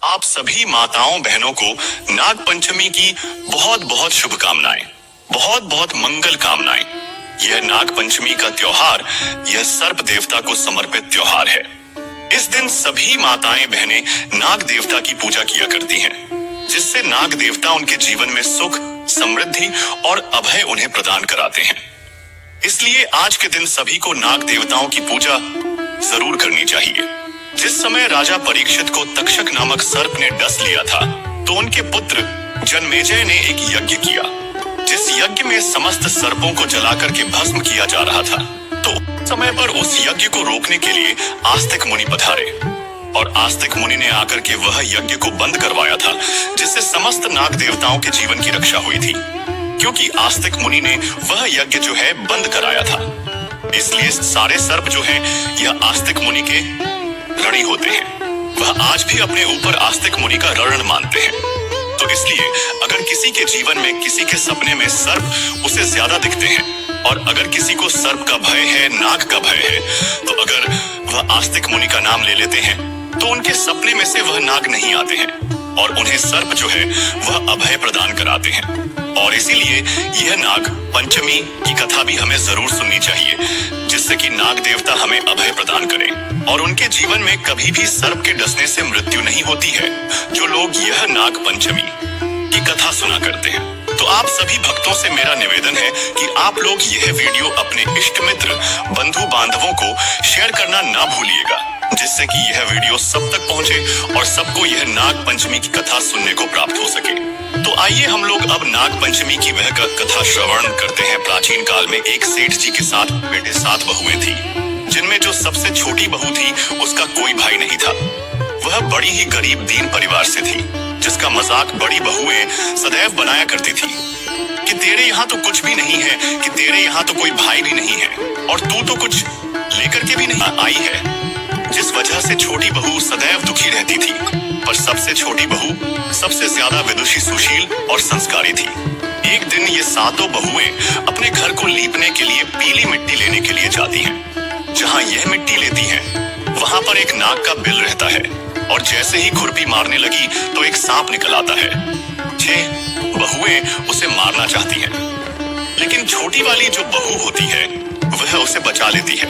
आप सभी माताओं बहनों को नाग पंचमी की बहुत बहुत शुभकामनाएं, बहुत बहुत मंगल कामनाएं। यह नाग पंचमी का त्योहार यह सर्प देवता को समर्पित त्योहार है। इस दिन सभी माताएं बहनें नाग देवता की पूजा किया करती हैं, जिससे नाग देवता उनके जीवन में सुख, समृद्धि और अभय उन्हें प्रदान कराते हैं। इसलिए आज के दिन सभी को नाग देवताओं की पूजा जरूर करनी चाहिए। जिस समय राजा परीक्षित को तक्षक नामक सर्प ने डस लिया था, तो उनके पुत्र जन्मेजय ने एक यज्ञ किया, जिस यज्ञ में समस्त सर्पों को जलाकर के भस्म किया जा रहा था। तो समय पर उस यज्ञ को रोकने के लिए आस्तिक मुनि पधारे और आस्तिक मुनि ने आकर के वह यज्ञ को बंद करवाया था, जिससे समस्त नाग देवताओं के जीवन की रक्षा हुई थी। क्योंकि आस्तिक मुनि ने वह यज्ञ जो है बंद कराया था, इसलिए सारे सर्प जो हैं यह आस्तिक मुनि के ऋणी होते हैं। वह आज भी अपने ऊपर आस्तिक मुनि का ऋण मानते हैं। तो इसलिए अगर किसी के जीवन में किसी के सपने में सर्प उसे ज्यादा दिखते हैं और अगर किसी को सर्प का भय है, नाग का भय है, तो अगर वह आस्तिक मुनि का नाम ले लेते हैं तो उनके सपने में से वह नाग नहीं आते हैं और उन्हें सर्प जो है वह अभय प्रदान कराते हैं। और इसीलिए यह नाग पंचमी की कथा भी हमें जरूर सुननी चाहिए, जिससे कि नाग देवता हमें अभय प्रदान करें और उनके जीवन में कभी भी सर्प के डसने से मृत्यु नहीं होती है, जो लोग यह नाग पंचमी की कथा सुना करते हैं। तो आप सभी भक्तों से मेरा निवेदन है कि आप लोग यह वीडियो अपने इष्ट मित्र, बंधु बांधवों को शेयर करना ना भूलिएगा, जिससे कि यह वीडियो सब तक पहुंचे और सबको यह नाग पंचमी की कथा सुनने को प्राप्त हो सके। तो आइए हम लोग अब नाग पंचमी की वह कथा श्रवण करते हैं। प्राचीन काल में एक सेठ जी के साथ बेटे 7 बहुएं थी, जिनमें जो सबसे छोटी बहू थी उसका कोई भाई नहीं था। वह बड़ी ही गरीब दीन परिवार से थी, जिसका मजाक बड़ी बहुएं सदैव बनाया करती थी कि तेरे यहाँ तो कुछ भी नहीं है, कि तेरे यहाँ तो कोई भाई भी नहीं है और तू तो कुछ लेकर के भी नहीं आई है, जिस वजह से छोटी बहू सदैव दुखी रहती थी। पर सबसे छोटी बहू सबसे ज्यादा विदुषी, सुशील और संस्कारी थी। एक दिन ये 7 बहुएं अपने घर को लीपने के लिए पीली मिट्टी लेने के लिए जाती हैं। जहाँ यह मिट्टी लेती हैं, वहाँ पर एक नाग का बिल रहता है और जैसे ही खुरपी मारने लगी तो एक सांप निकल आता है। 6 बहुएं उसे मारना चाहती हैं, लेकिन छोटी वाली जो बहू होती है वह उसे बचा लेती है।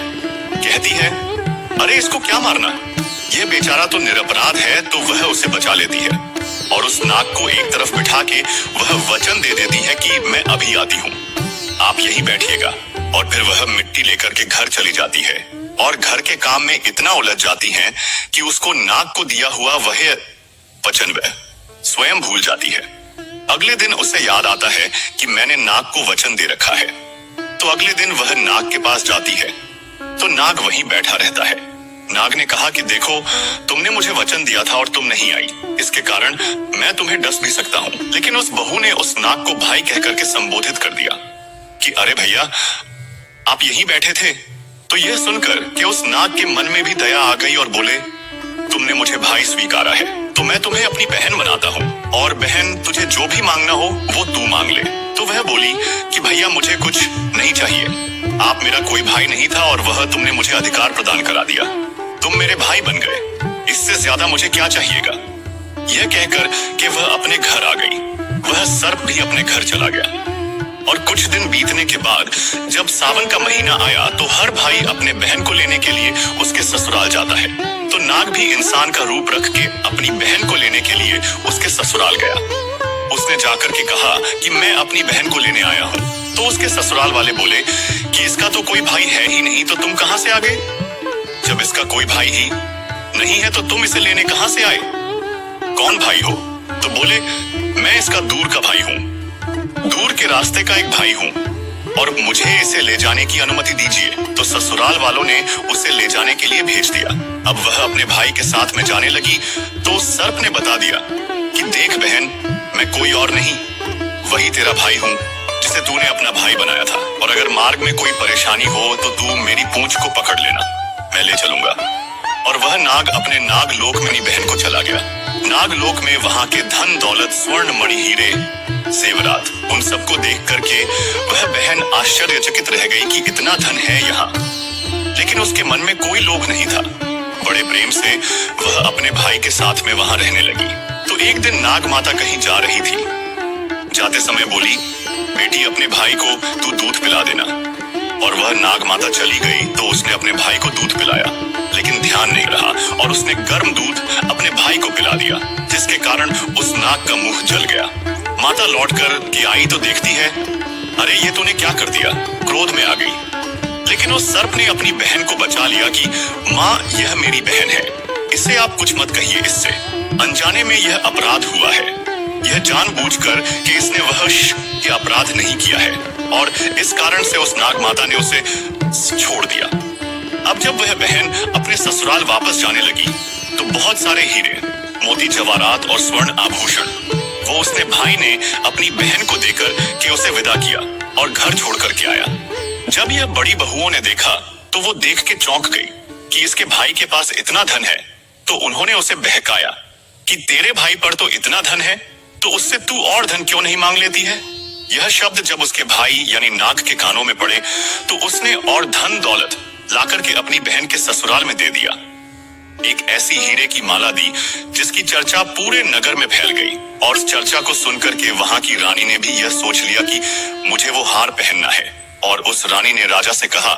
कहती है, अरे इसको क्या मारना, यह बेचारा तो निरपराध है। तो वह उसे बचा लेती है और उस नाग को एक तरफ बिठा के वह वचन दे देती है कि मैं अभी आती हूँ, आप यहीं बैठिएगा। और फिर वह मिट्टी लेकर के घर चली जाती है और घर के काम में इतना उलझ जाती है कि उसको नाग को दिया हुआ वह वचन वह स्वयं भूल जाती है। अगले दिन उसे याद आता है कि मैंने नाग को वचन दे रखा है। तो अगले दिन वह नाग के पास जाती है तो नाग वहीं बैठा रहता है। नाग ने कहा कि देखो, तुमने मुझे वचन दिया था और तुम नहीं आई, इसके कारण मैं तुम्हें डस भी सकता हूँ। लेकिन उस बहू ने उस नाग को भाई कहकर के संबोधित कर दिया कि अरे भैया, आप यहीं बैठे थे। तो यह सुनकर कि उस नाग के मन में भी दया आ गई और बोले, तुमने मुझे भाई स्वीकारा है तो मैं तुम्हें अपनी बहन बनाता हूँ और बहन तुझे जो भी मांगना हो वो तू मांग ले। तो वह बोली कि भैया मुझे कुछ नहीं चाहिए, आप मेरा कोई भाई नहीं था और वह तुमने मुझे अधिकार प्रदान करा दिया, तुम मेरे भाई बन गए, इससे ज्यादा मुझे क्या चाहिएगा। यह कहकर कि वह अपने घर आ गई। वह सर्प भी अपने घर चला गया और कुछ दिन बीतने के बाद जब सावन का महीना आया तो हर भाई अपने बहन को लेने के लिए उसके ससुराल जाता है। तो नाग भी इंसान का रूप रख के अपनी बहन को लेने के लिए उसके ससुराल गया। उसने जाकर के कहा कि मैं अपनी बहन को लेने आया हूँ। तो उसके ससुराल वाले बोले कि इसका तो कोई भाई है ही नहीं, तो तुम कहाँ से आ गए? जब इसका कोई भाई ही नहीं है तो तुम इसे लेने कहाँ से आए? कौन भाई हो? तो बोले, मैं इसका दूर का भाई हूँ, दूर के रास्ते का एक भाई हूँ और मुझे इसे ले जाने की अनुमति दीजिए। तो ससुराल वालों ने उसे ले जाने के लिए भेज दिया। अब वह अपने भाई के साथ में जाने लगी तो सर्प ने बता दिया कि देख बहन, मैं कोई और नहीं, वही तेरा भाई हूँ जिसे तूने अपना भाई बनाया था, और अगर मार्ग में कोई परेशानी हो तो तू मेरी पूंछ को पकड़ लेना, मैं ले चलूंगा। और वह नाग अपने नाग लोक में अपनी बहन को चला गया। नाग लोक में वहां के धन दौलत, स्वर्ण मणि, हीरे, जेवरात, उन सबको देख करके वह बहन आश्चर्यचकित रह गई कि इतना धन है यहाँ। लेकिन उसके मन में कोई लोभ नहीं था। बड़े प्रेम से वह अपने भाई के साथ में वहां रहने लगी। तो एक दिन नाग माता कहीं जा रही थी। जाते समय बोली, बेटी अपने भाई को तू दूध पिला देना। और वह नाग माता चली गई तो उसने अपने भाई को दूध पिलाया, लेकिन ध्यान नहीं रहा और उसने गर्म दूध अपने भाई को पिला दिया, जिसके कारण उस नाग का मुंह जल गया। माता लौटकर कि आई तो देखती है, अरे ये तूने क्या कर दिया। क्रोध में आ गई, लेकिन उस सर्प ने अपनी बहन को बचा लिया कि माँ यह मेरी बहन है, इससे आप कुछ मत कहिए। इससे अनजाने में यह अपराध हुआ है। यह जानबूझकर कि इसने वह ये अपराध नहीं किया है और इस कारण से उस नाग माता ने उसे छोड़ दिया। अब जब वह बहन अपने ससुराल वापस जाने लगी तो बहुत सारे हीरे, मोती, जवाहरात और स्वर्ण आभूषण वो उसने भाई ने अपनी बहन को देकर के उसे विदा किया और घर छोड़ करके आया। जब यह बड़ी बहुओं ने देखा तो वो देख के चौंक गई कि इसके भाई के पास इतना धन है। तो उन्होंने उसे बहकाया कि तेरे भाई पर तो इतना धन है, तो उससे तू और धन क्यों नहीं मांग लेती है। यह शब्द जब उसके भाई यानी नाग के कानों में पड़े तो उसने और धन दौलत लाकर के अपनी बहन के ससुराल में दे दिया। एक ऐसी हीरे की माला दी जिसकी चर्चा पूरे नगर में फैल गई और इस चर्चा को सुनकर के वहां की रानी ने भी यह सोच लिया कि मुझे वो हार पहनना है। और उस रानी ने राजा से कहा।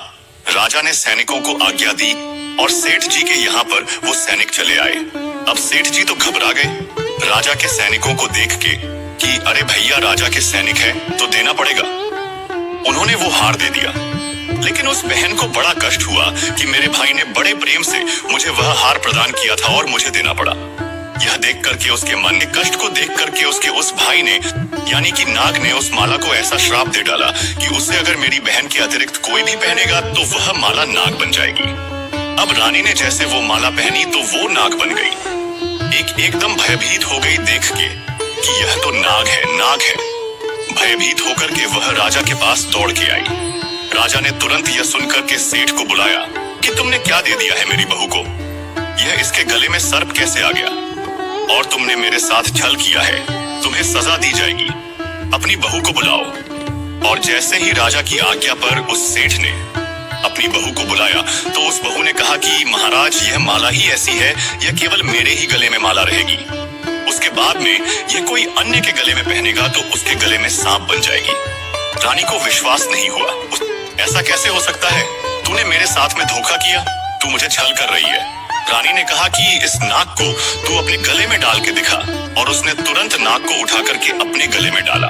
राजा ने सैनिकों को आज्ञा दी और सेठ जी के यहाँ पर वो सैनिक चले आए। अब सेठ जी तो घबरा गए राजा के सैनिकों को देख के कि अरे भैया राजा के सैनिक है तो देना पड़ेगा। उन्होंने वो हार दे दिया, लेकिन उस बहन को बड़ा कष्ट हुआ कि मेरे भाई ने बड़े प्रेम से मुझे वह हार प्रदान किया था और मुझे देना पड़ा। यह देख करके उसके मन के कष्ट को देख करके उसके उस भाई ने यानी कि नाग ने उस माला को ऐसा श्राप दे डाला कि उसे अगर मेरी बहन के अतिरिक्त कोई भी पहनेगा तो वह माला नाग बन जाएगी। अब रानी ने जैसे वो माला पहनी तो वो नाग बन गई। एकदम भयभीत हो गई देख के कि यह तो नाग है। भयभीत होकर के वह राजा के पास दौड़ के आई। राजा ने तुरंत यह सुनकर के सेठ को बुलाया कि तुमने क्या दे दिया है मेरी बहू को। यह इसके गले में सर्प कैसे आ गया और तुमने मेरे साथ छल किया है, तुम्हें सजा दी जाएगी। अपनी बहू को बुलाओ। और जैसे ही राजा की आज्ञा पर उस सेठ ने अपनी बहू को बुलाया तो उस बहू ने कहा कि महाराज यह माला ही ऐसी है, यह केवल मेरे ही गले में माला रहेगी। उसके बाद में यह कोई अन्य के गले में पहनेगा तो उसके गले में सांप बन जाएगी। रानी को विश्वास नहीं हुआ। ऐसा कैसे हो सकता है, तूने मेरे साथ में धोखा किया, तू मुझे छल कर रही है। रानी ने कहा कि इस नाग को तू अपने गले में डाल के दिखा। और उसने तुरंत नाग को उठा करके अपने गले में डाला।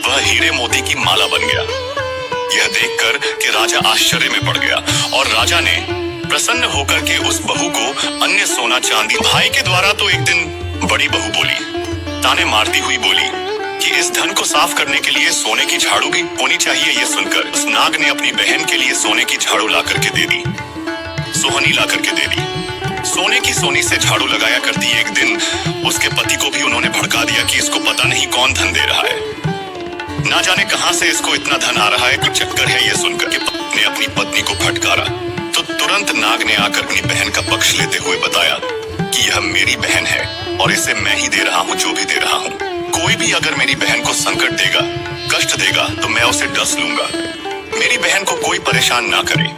वह हीरे मोती की माला बन गया। यह देखकर कि राजा आश्चर्य में पड़ गया और राजा ने प्रसन्न होकर के उस बहू को अन्य सोना चांदी भाई के द्वारा तो एक दिन बड़ी बहू बोली, ताने मारती हुई बोली कि इस धन को साफ करने के लिए सोने की झाड़ू भी होनी चाहिए। यह सुनकर उस नाग ने अपनी बहन के लिए सोने की झाड़ू ला करके दे दी, सोहनी ला करके दे दी। सोने की सोनी से झाड़ू लगाया करती एक दिन उसके पति को भी उन्होंने भड़का दिया कि इसको पता नहीं कौन धन दे रहा है, ना जाने कहां से इसको इतना धन आ रहा है, कुछ चक्कर है। यह सुनकर के ने अपनी पत्नी को फटकारा तो तुरंत नाग ने आकर अपनी बहन का पक्ष लेते हुए बताया कि यह मेरी बहन है और इसे मैं ही दे रहा हूँ, जो भी दे रहा हूँ। कोई भी अगर मेरी बहन को संकट देगा, कष्ट देगा तो मैं उसे डस लूंगा। मेरी बहन को कोई परेशान ना करे।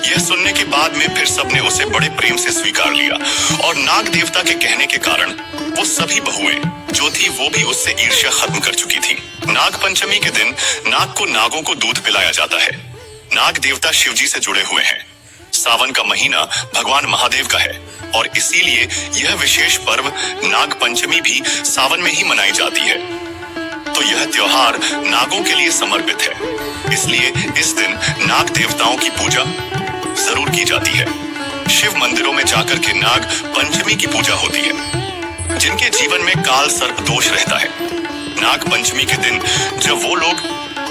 यह सुनने के बाद में फिर सबने उसे बड़े प्रेम से स्वीकार लिया और नाग देवता के कहने के कारण वो सभी बहुएं जो थी वो भी उससे ईर्ष्या खत्म कर चुकी थी। नाग पंचमी के दिन नाग को नागों को दूध पिलाया जाता है। नाग देवता शिवजी से जुड़े हुए हैं। सावन का महीना भगवान महादेव का है और इसीलिए यह विशेष पर्व नाग पंचमी भी सावन में ही मनाई जाती है। तो यह त्योहार नागों के लिए समर्पित है, इसलिए इस दिन नाग देवताओं की पूजा जरूर की जाती है। शिव मंदिरों में जाकर के नाग पंचमी की पूजा होती है। जिनके जीवन में काल सर्प दोष रहता है, नाग पंचमी के दिन जब वो लोग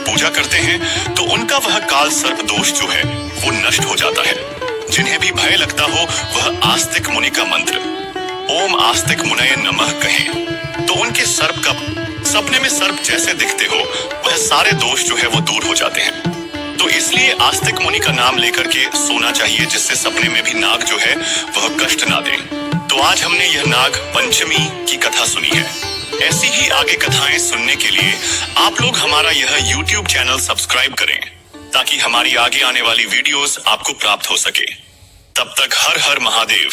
पूजा करते हैं तो उनका वह काल सर्प दोष जो है वो नष्ट हो जाता है। जिन्हें भी भय लगता हो वह आस्तिक मुनि का मंत्र ओम आस्तिक मुनये नमः कहें तो उनके सर्प का सपने में सर्प जैसे दिखते हो वह सारे दोष जो है वो दूर हो जाते हैं। तो इसलिए आस्तिक मुनि का नाम लेकर के सोना चाहिए, जिससे सपने में भी नाग जो है वह कष्ट ना दे। तो आज हमने यह नाग पंचमी की कथा सुनी है। ऐसी ही आगे कथाएं सुनने के लिए आप लोग हमारा यह YouTube चैनल सब्सक्राइब करें ताकि हमारी आगे आने वाली वीडियोस आपको प्राप्त हो सके। तब तक हर हर महादेव।